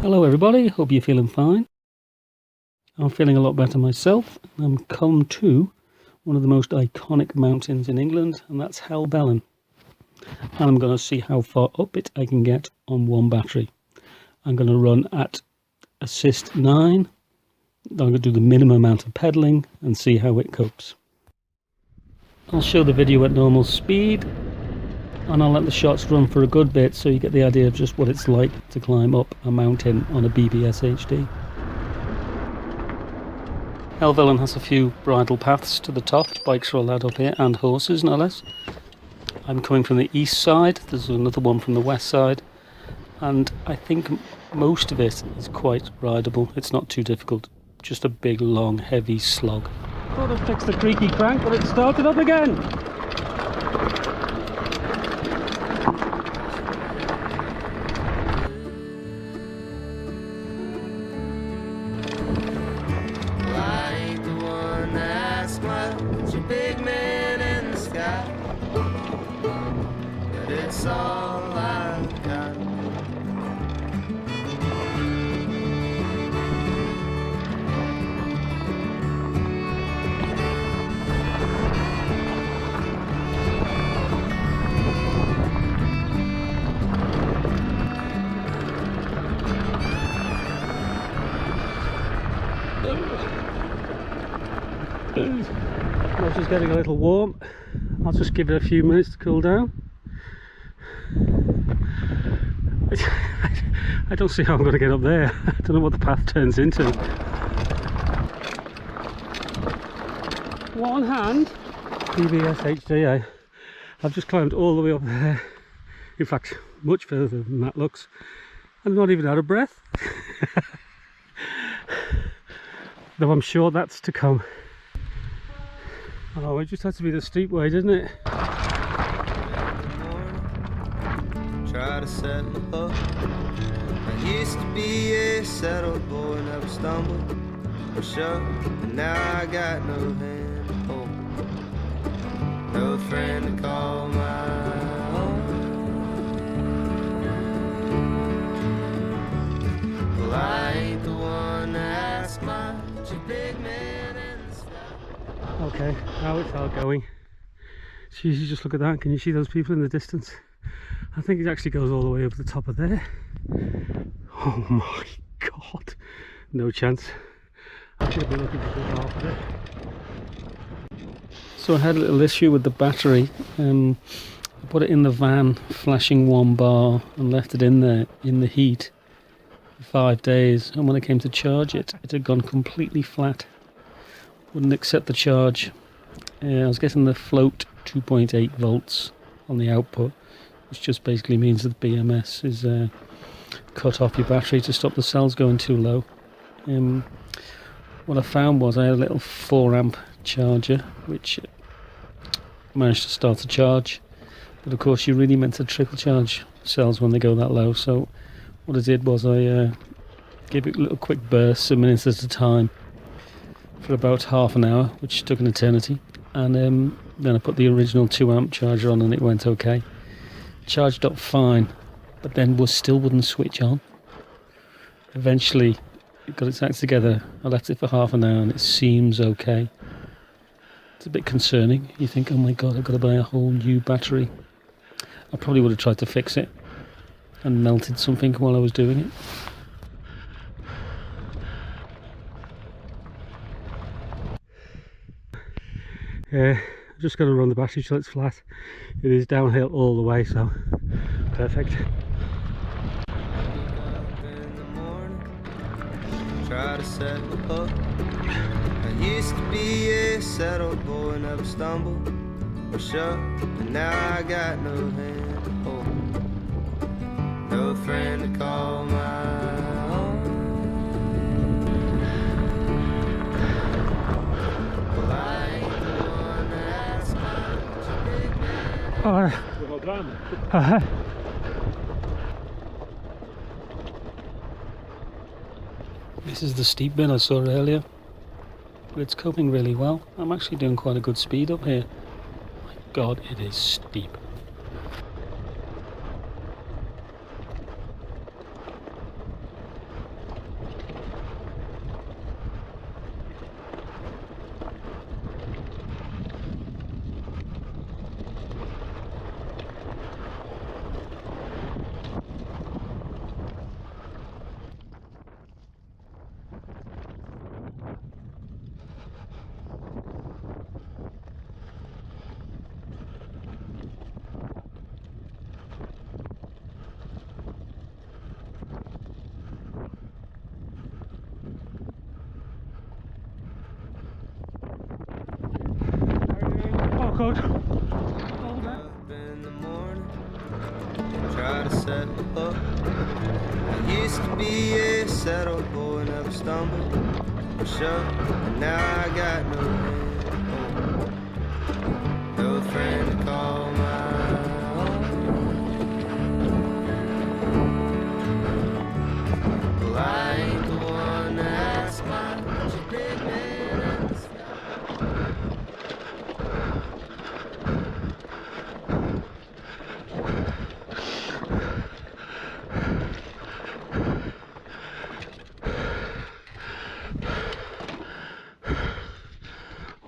Hello everybody, hope you're feeling fine. I'm feeling a lot better myself. I'm come to one of the most iconic mountains in England, and that's Helvellyn. And I'm going to see how far up it I can get on one battery. I'm going to run at assist 9. I'm going to do the minimum amount of pedalling and see how it copes. I'll show the video at normal speed, and I'll let the shots run for a good bit so you get the idea of just what it's like to climb up a mountain on a bbshd. Helvellyn has a few bridle paths to the top. Bikes are allowed up here, and horses no less. I'm coming from the east side, there's another one from the west side, and I think most of it is quite rideable. It's not too difficult, just a big long heavy slog. Thought I'd fixed the creaky crank, but it started up again! Big man in the sky, but it's all I've got. I was just getting a little warm. I'll just give it a few minutes to cool down. I don't see how I'm going to get up there. I don't know what the path turns into. One hand, bbshd. I've just climbed all the way up there. In fact, much further than that looks. I'm not even out of breath. Though I'm sure that's to come. Oh, it just had to be the steep way, didn't it? Try to settle up. I used to be a settled boy, never stumbled or shoved, but now I got no hand to hold, no friend to call my own. Well, I ain't the one to ask much, a big man in the sky. Okay, now it's all going. Jeez, you just look at that. Can you see those people in the distance? I think it actually goes all the way up the top of there. Oh my god, no chance. I should have been looking for half of it. So I had a little issue with the battery. I put it in the van, flashing 1 bar, and left it in there in the heat for 5 days. And when I came to charge it, it had gone completely flat. Wouldn't accept the charge. I was getting the float 2.8 volts on the output, which just basically means that BMS is cut off your battery to stop the cells going too low. What I found was I had a little 4 amp charger which managed to start a charge, but of course you're really meant to trickle charge cells when they go that low. So what I did was I gave it little quick bursts, a minute at a time, for about half an hour, which took an eternity, and then I put the original 2 amp charger on and it went okay. Charged up fine, but then still wouldn't switch on. Eventually it got its act together. I left it for half an hour and it seems okay. It's a bit concerning. You think, oh my god, I've got to buy a whole new battery. I probably would have tried to fix it and melted something while I was doing it. I'm just going to run the battery till it's flat. It is downhill all the way, so perfect. In the morning, try to settle up. I used to be a settled boy, never stumbled or shoved, but now I got no hand to hold, no friend to call my own. Well, I ain't the one to ask much, a big man. This is the steep bit I saw earlier, but it's coping really well. I'm actually doing quite a good speed up here. My god, it is steep. good. Up in the morning, try to set up. I used to be a settled boy, never stumbled or shut. Now I got no hand, no friend to call my own. Well, I ain't the one to ask much, a big man in the sky.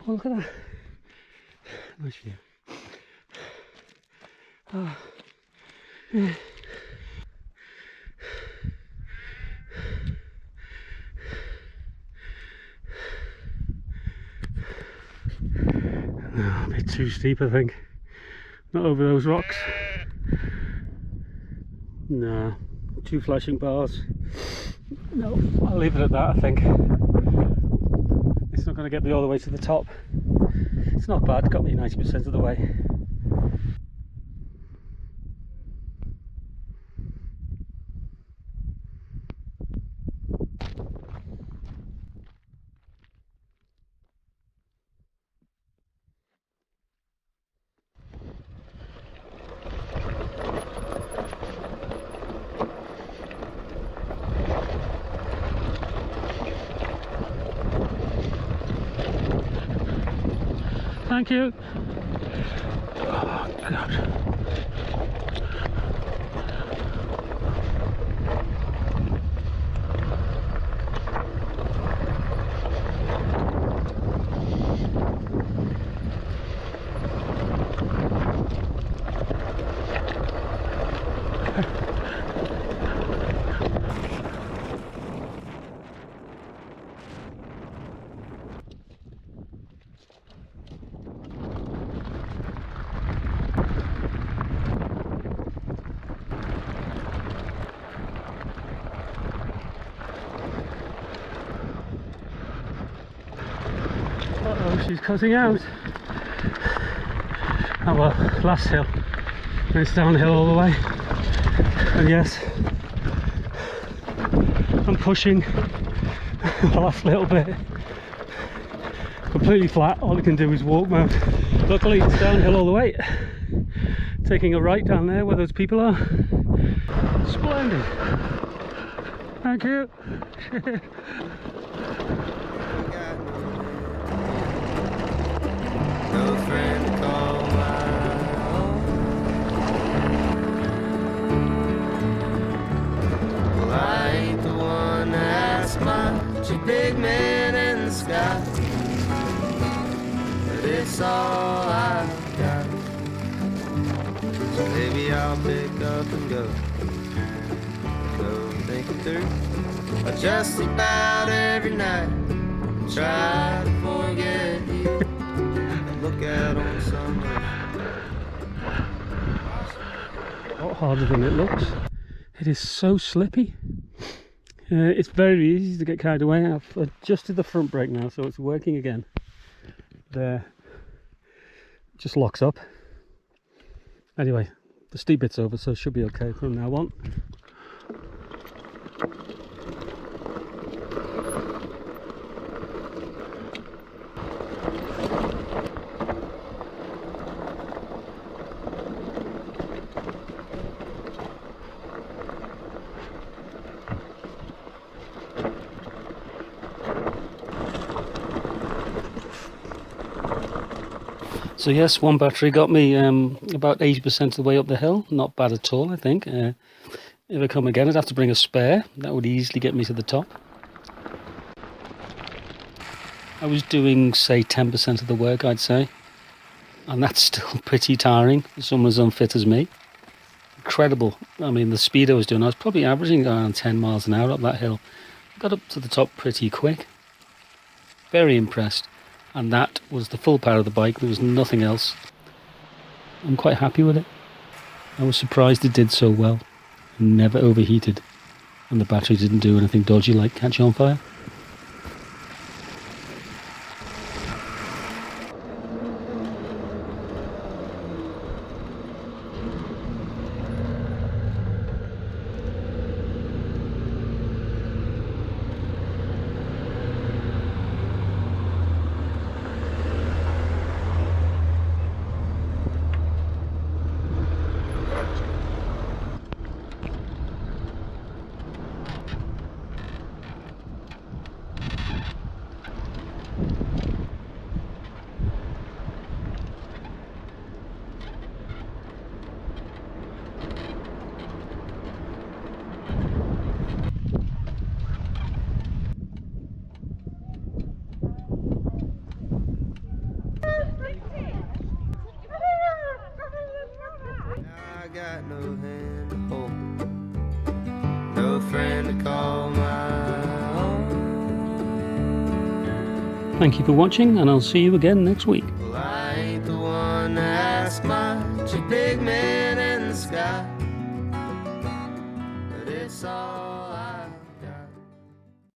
Oh, look at that. Nice view. Oh. Yeah. No, a bit too steep, I think. Not over those rocks. No, 2 flashing bars. No, I'll leave it at that, I think. It's not going to get me all the way to the top. It's not bad, got me 90% of the way. Thank you. Oh, God. Uh-oh, she's cutting out. Oh well, last hill. And it's downhill all the way. And yes, I'm pushing the last little bit. Completely flat, all I can do is walk now. Luckily it's downhill all the way. Taking a right down there where those people are. Splendid. Thank you. No friend to call my own. Well, I ain't the one to ask much, a big man in the sky. But it's all I've got. So maybe I'll pick up and go thinking through. I just sleep out every night and try to forget you. Look out on summer. A lot harder than it looks. It is so slippy. It's very easy to get carried away. I've adjusted the front brake now, so it's working again. There, just locks up. Anyway, the steep bit's over, so it should be okay from now on. So yes, one battery got me about 80% of the way up the hill. Not bad at all, I think. If I come again, I'd have to bring a spare. That would easily get me to the top. I was doing, say, 10% of the work, I'd say. And that's still pretty tiring for someone as unfit as me. Incredible. I mean, the speed I was doing, I was probably averaging around 10 miles an hour up that hill. I got up to the top pretty quick. Very impressed. And that was the full power of the bike. There was nothing else. I'm quite happy with it. I was surprised it did so well. Never overheated. And the battery didn't do anything dodgy like catch on fire. got no hand to hold, no friend to call my own. Thank you for watching, and I'll see you again next week. Well, I ain't the one to ask much, a big man in the sky, but it's all